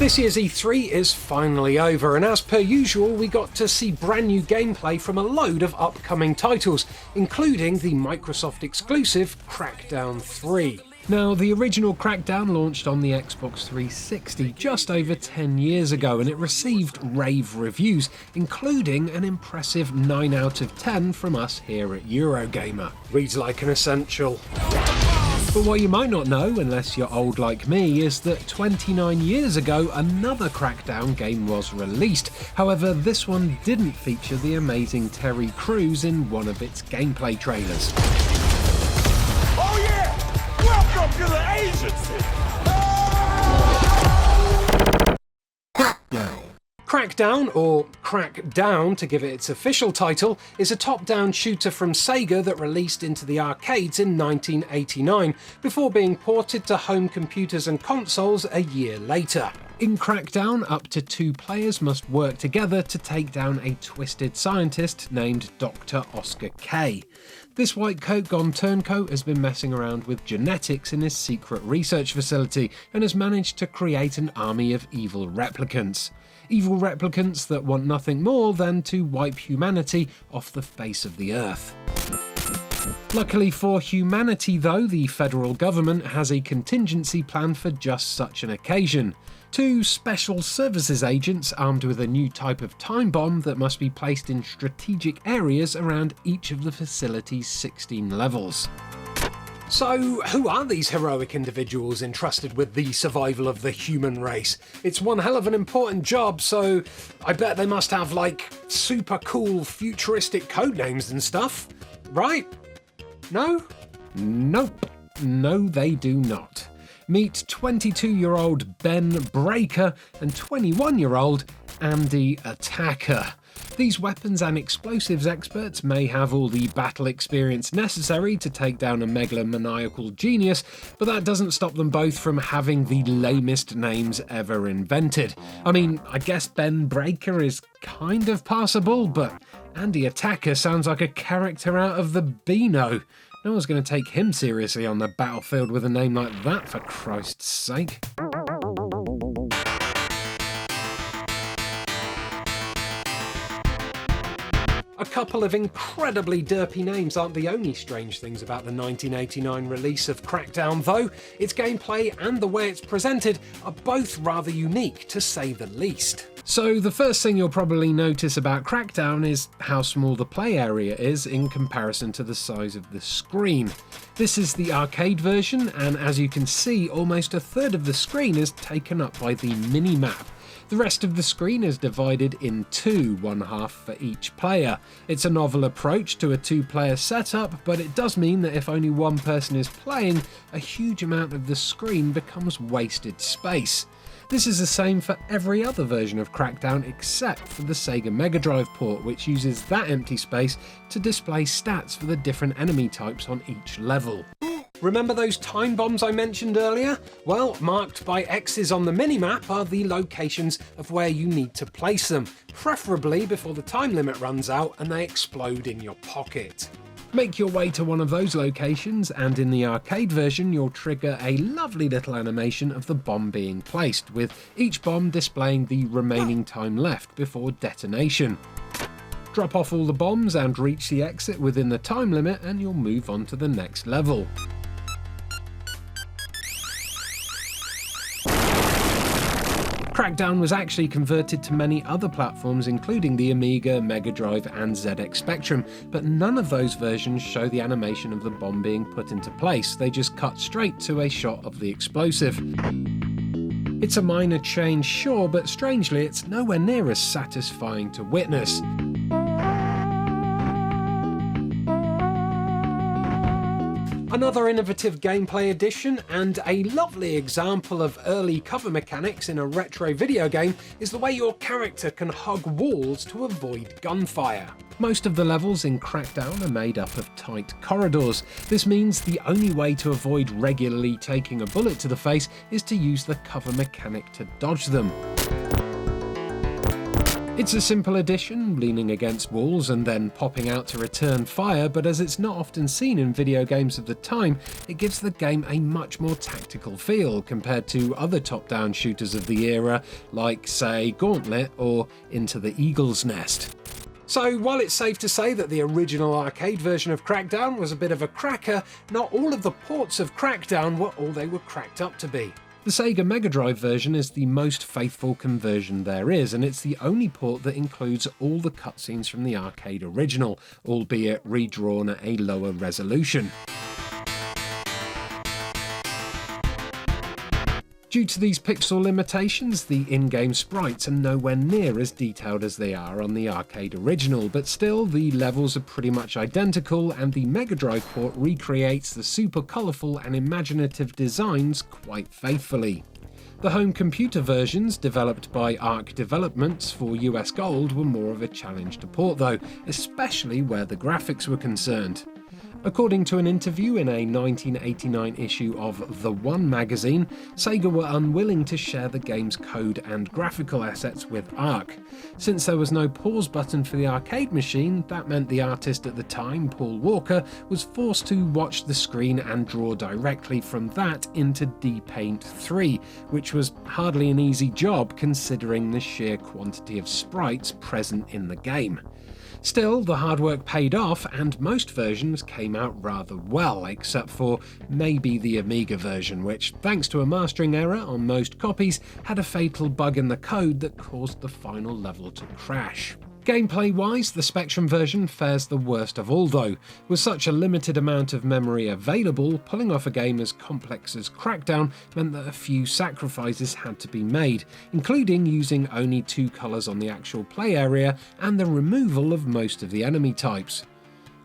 This year's E3 is finally over, and as per usual we got to see brand new gameplay from a load of upcoming titles, including the Microsoft exclusive Crackdown 3. Now, the original Crackdown launched on the Xbox 360 just over 10 years ago, and it received rave reviews, including an impressive 9 out of 10 from us here at Eurogamer. Reads like an essential. But what you might not know, unless you're old like me, is that 29 years ago another Crackdown game was released. However, this one didn't feature the amazing Terry Crews in one of its gameplay trailers. Oh yeah! Welcome to the agency! Crackdown, or Crackdown to give it its official title, is a top-down shooter from Sega that released into the arcades in 1989, before being ported to home computers and consoles a year later. In Crackdown, up to 2 players must work together to take down a twisted scientist named Dr. Oscar K. This white coat gone turncoat has been messing around with genetics in his secret research facility and has managed to create an army of evil replicants. Evil replicants that want nothing more than to wipe humanity off the face of the earth. Luckily for humanity though, the federal government has a contingency plan for just such an occasion. 2 special services agents armed with a new type of time bomb that must be placed in strategic areas around each of the facility's 16 levels. So, who are these heroic individuals entrusted with the survival of the human race? It's one hell of an important job, so I bet they must have, like, super cool futuristic codenames and stuff, right? No? Nope. No, they do not. Meet 22-year-old Ben Breaker and 21-year-old Andy Attacker. These weapons and explosives experts may have all the battle experience necessary to take down a megalomaniacal genius, but that doesn't stop them both from having the lamest names ever invented. I mean, I guess Ben Breaker is kind of passable, but Andy Attacker sounds like a character out of the Beano. No one's going to take him seriously on the battlefield with a name like that, for Christ's sake. A couple of incredibly derpy names aren't the only strange things about the 1989 release of Crackdown though. Its gameplay and the way it's presented are both rather unique, to say the least. So the first thing you'll probably notice about Crackdown is how small the play area is in comparison to the size of the screen. This is the arcade version, and as you can see, almost a third of the screen is taken up by the mini-map. The rest of the screen is divided in 2, one half for each player. It's a novel approach to a 2-player setup, but it does mean that if only one person is playing, a huge amount of the screen becomes wasted space. This is the same for every other version of Crackdown except for the Sega Mega Drive port, which uses that empty space to display stats for the different enemy types on each level. Remember those time bombs I mentioned earlier? Well, marked by X's on the minimap are the locations of where you need to place them, preferably before the time limit runs out and they explode in your pocket. Make your way to one of those locations, and in the arcade version you'll trigger a lovely little animation of the bomb being placed, with each bomb displaying the remaining time left before detonation. Drop off all the bombs and reach the exit within the time limit and you'll move on to the next level. Crackdown was actually converted to many other platforms, including the Amiga, Mega Drive and ZX Spectrum, but none of those versions show the animation of the bomb being put into place. They just cut straight to a shot of the explosive. It's a minor change, sure, but strangely it's nowhere near as satisfying to witness. Another innovative gameplay addition and a lovely example of early cover mechanics in a retro video game is the way your character can hug walls to avoid gunfire. Most of the levels in Crackdown are made up of tight corridors. This means the only way to avoid regularly taking a bullet to the face is to use the cover mechanic to dodge them. It's a simple addition, leaning against walls and then popping out to return fire, but as it's not often seen in video games of the time, it gives the game a much more tactical feel compared to other top-down shooters of the era, like, say, Gauntlet or Into the Eagle's Nest. So while it's safe to say that the original arcade version of Crackdown was a bit of a cracker, not all of the ports of Crackdown were all they were cracked up to be. The Sega Mega Drive version is the most faithful conversion there is, and it's the only port that includes all the cutscenes from the arcade original, albeit redrawn at a lower resolution. Due to these pixel limitations, the in-game sprites are nowhere near as detailed as they are on the arcade original, but still the levels are pretty much identical and the Mega Drive port recreates the super colourful and imaginative designs quite faithfully. The home computer versions, developed by Arc Developments for US Gold, were more of a challenge to port though, especially where the graphics were concerned. According to an interview in a 1989 issue of The One magazine, Sega were unwilling to share the game's code and graphical assets with Arc. Since there was no pause button for the arcade machine, that meant the artist at the time, Paul Walker, was forced to watch the screen and draw directly from that into D-Paint 3, which was hardly an easy job considering the sheer quantity of sprites present in the game. Still, the hard work paid off and most versions came out rather well, except for maybe the Amiga version, which, thanks to a mastering error on most copies, had a fatal bug in the code that caused the final level to crash. Gameplay-wise, the Spectrum version fares the worst of all though. With such a limited amount of memory available, pulling off a game as complex as Crackdown meant that a few sacrifices had to be made, including using only 2 colours on the actual play area and the removal of most of the enemy types.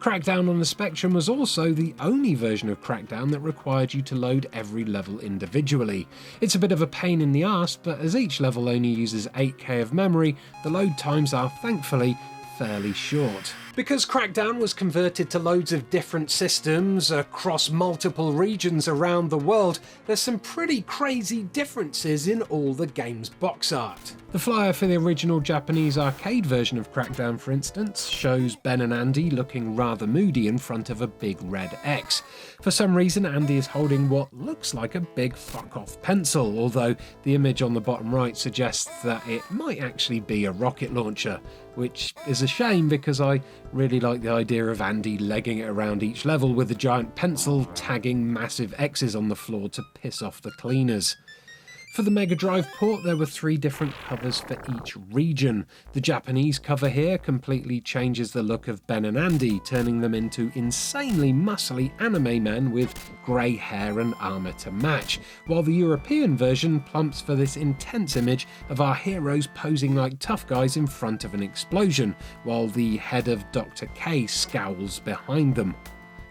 Crackdown on the Spectrum was also the only version of Crackdown that required you to load every level individually. It's a bit of a pain in the arse, but as each level only uses 8K of memory, the load times are thankfully fairly short. Because Crackdown was converted to loads of different systems across multiple regions around the world, there's some pretty crazy differences in all the game's box art. The flyer for the original Japanese arcade version of Crackdown, for instance, shows Ben and Andy looking rather moody in front of a big red X. For some reason, Andy is holding what looks like a big fuck-off pencil, although the image on the bottom right suggests that it might actually be a rocket launcher, which is a shame because I really like the idea of Andy legging it around each level with a giant pencil tagging massive X's on the floor to piss off the cleaners. For the Mega Drive port, there were 3 different covers for each region. The Japanese cover here completely changes the look of Ben and Andy, turning them into insanely muscly anime men with grey hair and armour to match, while the European version plumps for this intense image of our heroes posing like tough guys in front of an explosion, while the head of Dr. K scowls behind them.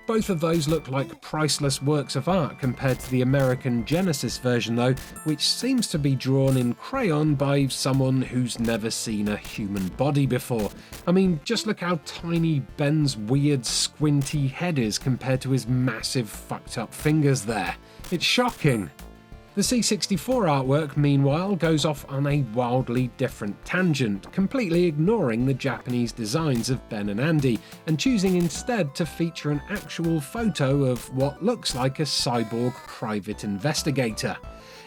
Both of those look like priceless works of art compared to the American Genesis version though, which seems to be drawn in crayon by someone who's never seen a human body before. I mean, just look how tiny Ben's weird squinty head is compared to his massive fucked up fingers there. It's shocking. The C64 artwork, meanwhile, goes off on a wildly different tangent, completely ignoring the Japanese designs of Ben and Andy, and choosing instead to feature an actual photo of what looks like a cyborg private investigator.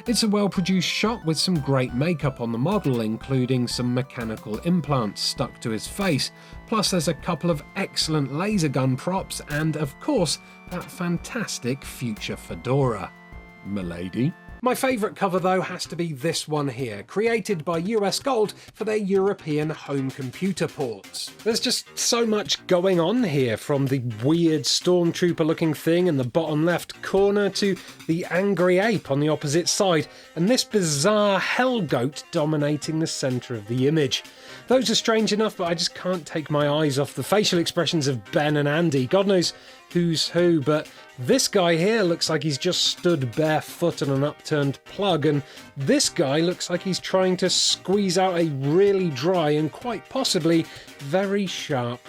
It's a well-produced shot with some great makeup on the model, including some mechanical implants stuck to his face, plus there's a couple of excellent laser gun props and, of course, that fantastic future fedora. M'lady? My favourite cover though has to be this one here, created by US Gold for their European home computer ports. There's just so much going on here, from the weird stormtrooper looking thing in the bottom left corner to the angry ape on the opposite side, and this bizarre hell goat dominating the centre of the image. Those are strange enough, but I just can't take my eyes off the facial expressions of Ben and Andy. God knows who's who, but this guy here looks like he's just stood barefoot on an upturned plug, and this guy looks like he's trying to squeeze out a really dry and quite possibly very sharp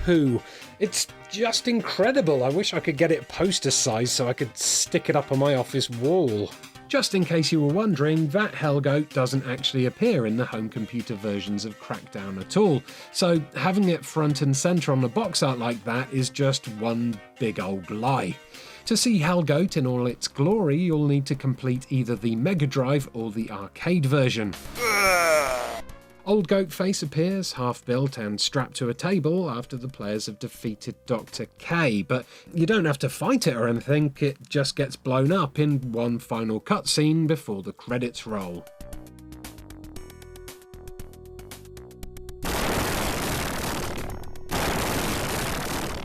poo. It's just incredible. I wish I could get it poster sized so I could stick it up on my office wall. Just in case you were wondering, that Hellgoat doesn't actually appear in the home computer versions of Crackdown at all, so having it front and centre on a box art like that is just one big old lie. To see Hellgoat in all its glory, you'll need to complete either the Mega Drive or the arcade version. Old Goatface appears, half-built and strapped to a table after the players have defeated Dr. K, but you don't have to fight it or anything, it just gets blown up in one final cutscene before the credits roll.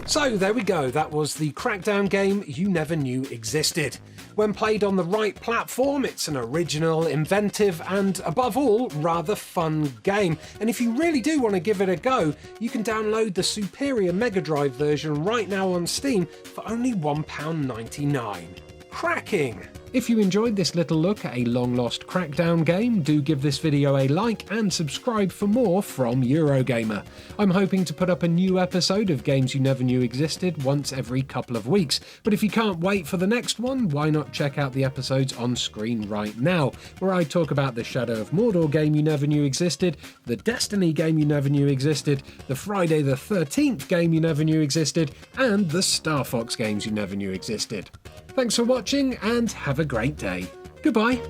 So there we go, that was the Crackdown game you never knew existed. When played on the right platform, it's an original, inventive, and above all, rather fun game. And if you really do want to give it a go, you can download the superior Mega Drive version right now on Steam for only £1.99. Cracking! If you enjoyed this little look at a long-lost Crackdown game, do give this video a like and subscribe for more from Eurogamer. I'm hoping to put up a new episode of Games You Never Knew Existed once every couple of weeks, but if you can't wait for the next one, why not check out the episodes on screen right now, where I talk about the Shadow of Mordor game you never knew existed, the Destiny game you never knew existed, the Friday the 13th game you never knew existed, and the Star Fox games you never knew existed. Thanks for watching and have a great day. Goodbye.